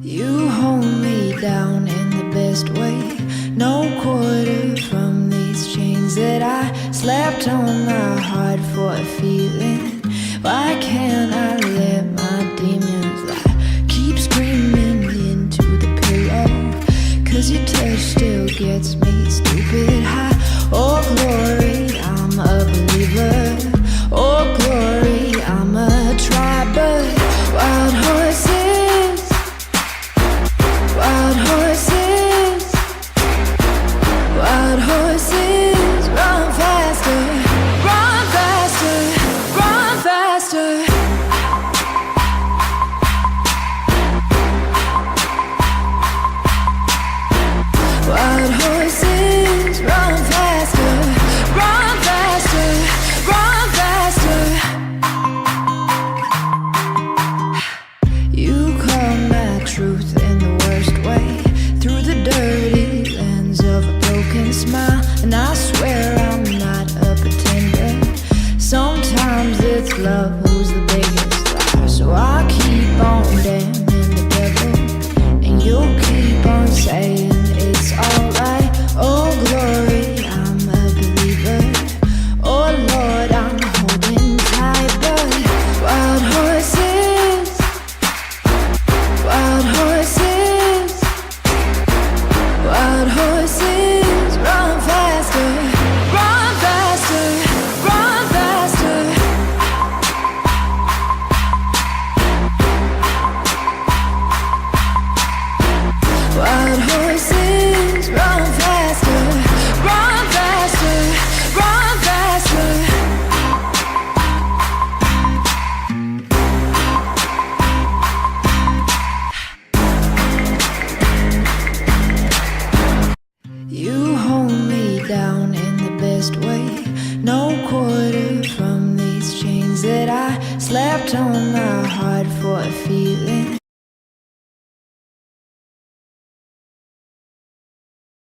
You hold me down in the best way. No quarter from these chains that I slapped on my heart for a feeling. Why can't I let my demons lie? Keep screaming into the pillow, 'cause your touch still gets me stupid high. Oh glory, I'm a believer. Oh glory, I'm a try, but wild horses, wild horses, wild horses, run faster, run faster, run faster. Wild horses, run faster, run faster, run faster. You call my truth in the worst way, through the dirty lens of a broken smile. And I swear I'm not a pretender. Sometimes it's love who's the biggest liar. So I keep on damning the devil, and you'll keep on saying it's alright. Oh glory, I'm a believer. Oh Lord, I'm holding tight, but wild horses, wild horses, wild horses, run faster, run faster, run faster. Wild horses, run faster, run faster, run faster. You hold me down in the best way. No quarter from these chains that I slapped on my heart for